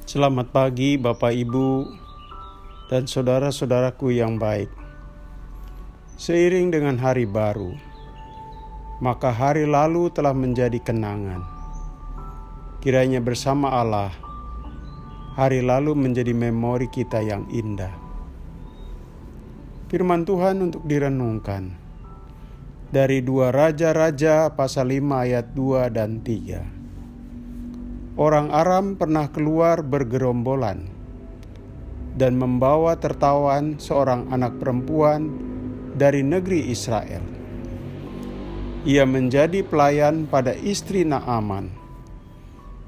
Selamat pagi Bapak Ibu dan saudara-saudaraku yang baik. Seiring dengan hari baru, maka hari lalu telah menjadi kenangan. Kiranya bersama Allah, hari lalu menjadi memori kita yang indah. Firman Tuhan untuk direnungkan dari 2 Raja-Raja pasal 5 ayat 2 dan 3. Orang Aram pernah keluar bergerombolan dan membawa tertawan seorang anak perempuan dari negeri Israel. Ia menjadi pelayan pada istri Naaman.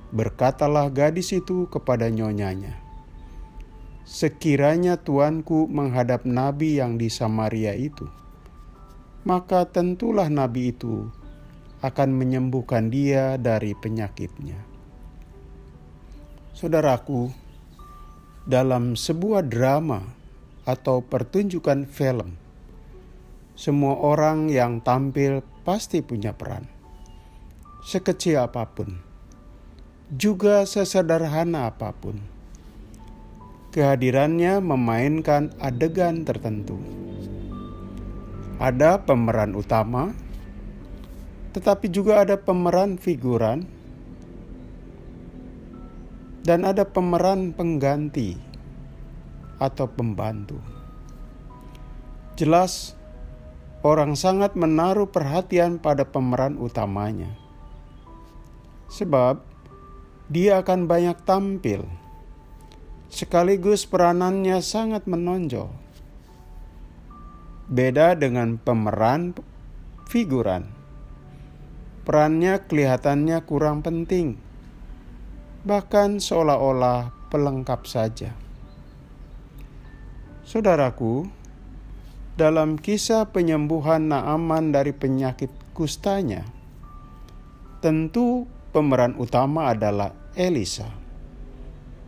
Berkatalah gadis itu kepada nyonyanya, "Sekiranya tuanku menghadap nabi yang di Samaria itu, maka tentulah nabi itu akan menyembuhkan dia dari penyakitnya." Saudaraku, dalam sebuah drama atau pertunjukan film, semua orang yang tampil pasti punya peran. Sekecil apapun, juga sesederhana apapun, kehadirannya memainkan adegan tertentu. Ada pemeran utama, tetapi juga ada pemeran figuran, dan ada pemeran pengganti atau pembantu. Jelas, orang sangat menaruh perhatian pada pemeran utamanya, sebab dia akan banyak tampil, sekaligus peranannya sangat menonjol. Beda dengan pemeran figuran, perannya kelihatannya kurang penting, bahkan seolah-olah pelengkap saja. Saudaraku, dalam kisah penyembuhan Naaman dari penyakit kustanya, tentu pemeran utama adalah Elisa.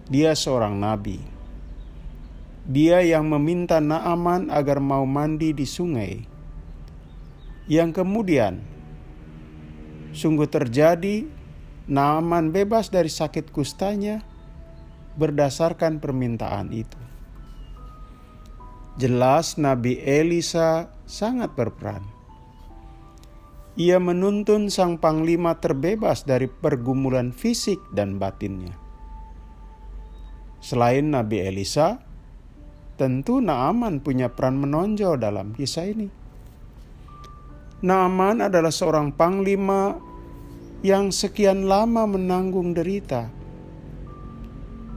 Dia seorang nabi. Dia yang meminta Naaman agar mau mandi di sungai, yang kemudian sungguh terjadi. Naaman bebas dari sakit kustanya berdasarkan permintaan itu. Jelas Nabi Elisa sangat berperan. Ia menuntun sang panglima terbebas dari pergumulan fisik dan batinnya. Selain Nabi Elisa, tentu Naaman punya peran menonjol dalam kisah ini. Naaman adalah seorang panglima yang sekian lama menanggung derita.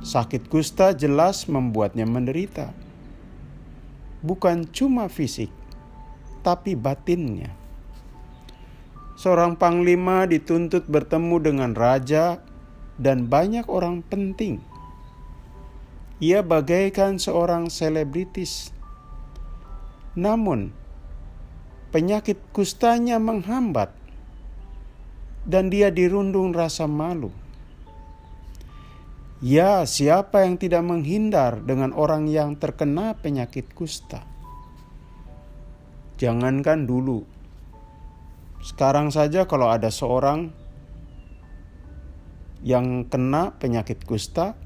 Sakit kusta jelas membuatnya menderita. Bukan cuma fisik, tapi batinnya. Seorang panglima dituntut bertemu dengan raja dan banyak orang penting. Ia bagaikan seorang selebritis. Namun, penyakit kustanya menghambat dan dia dirundung rasa malu. Ya, siapa yang tidak menghindar dengan orang yang terkena penyakit kusta? Jangankan dulu, sekarang saja kalau ada seorang yang kena penyakit kusta,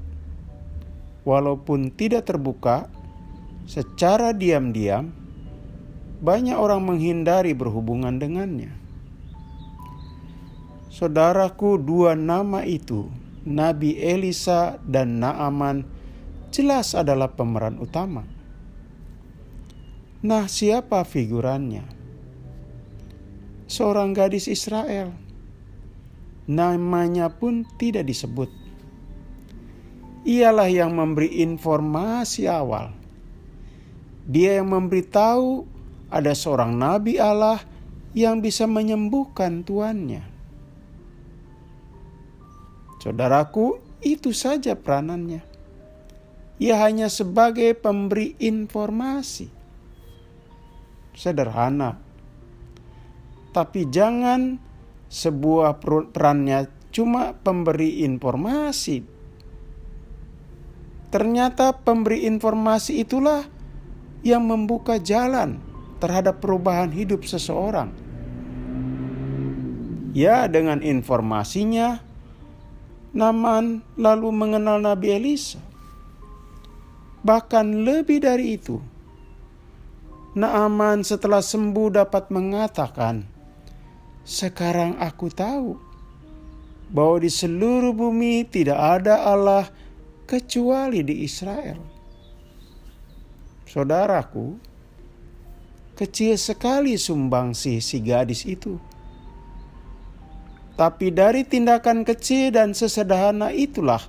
walaupun tidak terbuka, secara diam-diam banyak orang menghindari berhubungan dengannya. Saudaraku, 2 nama itu, Nabi Elisa dan Naaman, jelas adalah pemeran utama. Nah, siapa figurannya? Seorang gadis Israel. Namanya pun tidak disebut. Ialah yang memberi informasi awal. Dia yang memberitahu ada seorang nabi Allah yang bisa menyembuhkan tuannya. Saudaraku, itu saja peranannya. Ia hanya sebagai pemberi informasi. Sederhana. Tapi jangan sebuah perannya cuma pemberi informasi. Ternyata pemberi informasi itulah yang membuka jalan terhadap perubahan hidup seseorang. Ya, dengan informasinya Naaman lalu mengenal Nabi Elisa. Bahkan lebih dari itu, Naaman setelah sembuh dapat mengatakan, "Sekarang aku tahu bahwa di seluruh bumi tidak ada Allah kecuali di Israel." Saudaraku, kecil sekali sumbangsi si gadis itu. Tapi dari tindakan kecil dan sesederhana itulah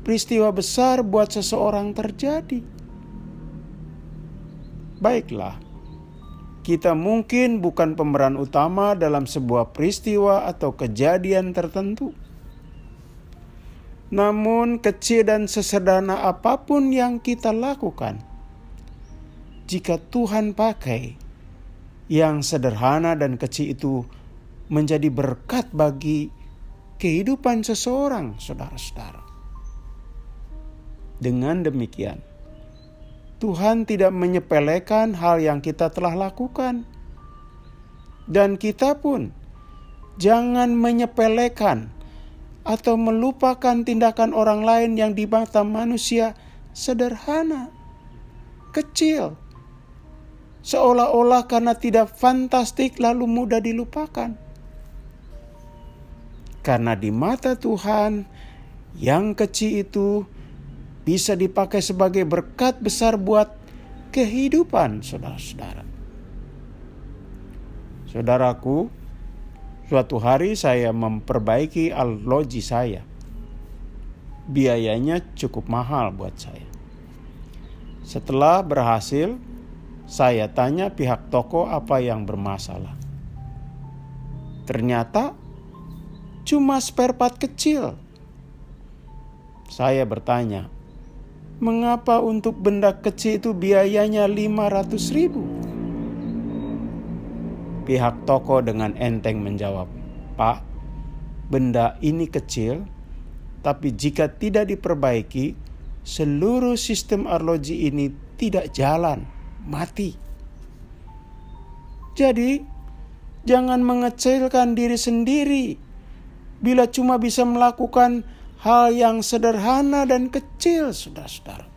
peristiwa besar buat seseorang terjadi. Baiklah, kita mungkin bukan pemeran utama dalam sebuah peristiwa atau kejadian tertentu. Namun kecil dan sesederhana apapun yang kita lakukan, jika Tuhan pakai, yang sederhana dan kecil itu menjadi berkat bagi kehidupan seseorang, saudara-saudara. Dengan demikian, Tuhan tidak menyepelekan hal yang kita telah lakukan. Dan kita pun jangan menyepelekan atau melupakan tindakan orang lain yang di mata manusia sederhana, kecil, seolah-olah karena tidak fantastik lalu mudah dilupakan. Karena di mata Tuhan, yang kecil itu bisa dipakai sebagai berkat besar buat kehidupan saudara-saudara. Saudaraku, suatu hari saya memperbaiki arloji saya. Biayanya cukup mahal buat saya. Setelah berhasil, saya tanya pihak toko apa yang bermasalah. Ternyata cuma spare part kecil. Saya bertanya, mengapa untuk benda kecil itu biayanya 500.000? Pihak toko dengan enteng menjawab, "Pak, benda ini kecil, tapi jika tidak diperbaiki, seluruh sistem arloji ini tidak jalan, mati. Jadi, jangan mengecilkan diri sendiri bila cuma bisa melakukan hal yang sederhana dan kecil, saudara-saudara."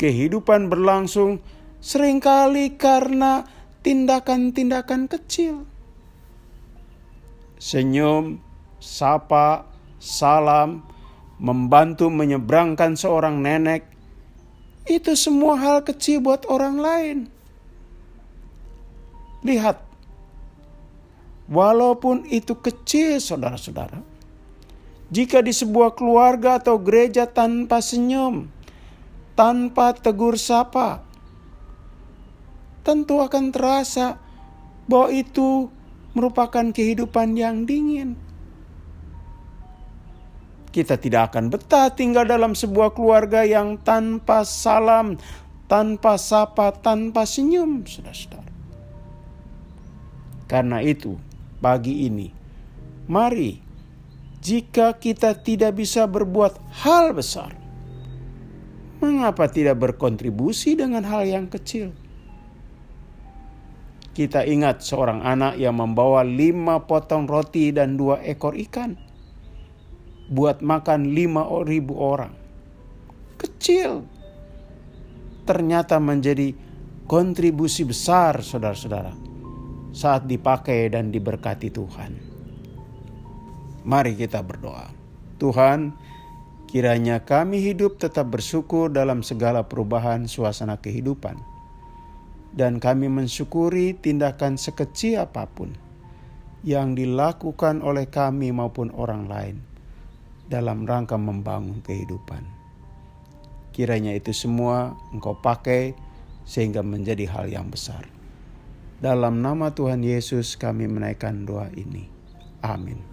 Kehidupan berlangsung seringkali karena tindakan-tindakan kecil. Senyum, sapa, salam, membantu menyeberangkan seorang nenek, itu semua hal kecil buat orang lain. Lihat, walaupun itu kecil saudara-saudara, jika di sebuah keluarga atau gereja tanpa senyum, tanpa tegur sapa, tentu akan terasa bahwa itu merupakan kehidupan yang dingin. Kita tidak akan betah tinggal dalam sebuah keluarga yang tanpa salam, tanpa sapa, tanpa senyum, saudara-saudara. Karena itu, pagi ini, mari, jika kita tidak bisa berbuat hal besar, mengapa tidak berkontribusi dengan hal yang kecil? Kita ingat seorang anak yang membawa 5 potong roti dan 2 ekor ikan buat makan 5.000 orang. Kecil, ternyata menjadi kontribusi besar saudara-saudara saat dipakai dan diberkati Tuhan. Mari kita berdoa. Tuhan, kiranya kami hidup tetap bersyukur dalam segala perubahan suasana kehidupan. Dan kami mensyukuri tindakan sekecil apapun yang dilakukan oleh kami maupun orang lain dalam rangka membangun kehidupan. Kiranya itu semua Engkau pakai sehingga menjadi hal yang besar. Dalam nama Tuhan Yesus kami menaikkan doa ini. Amin.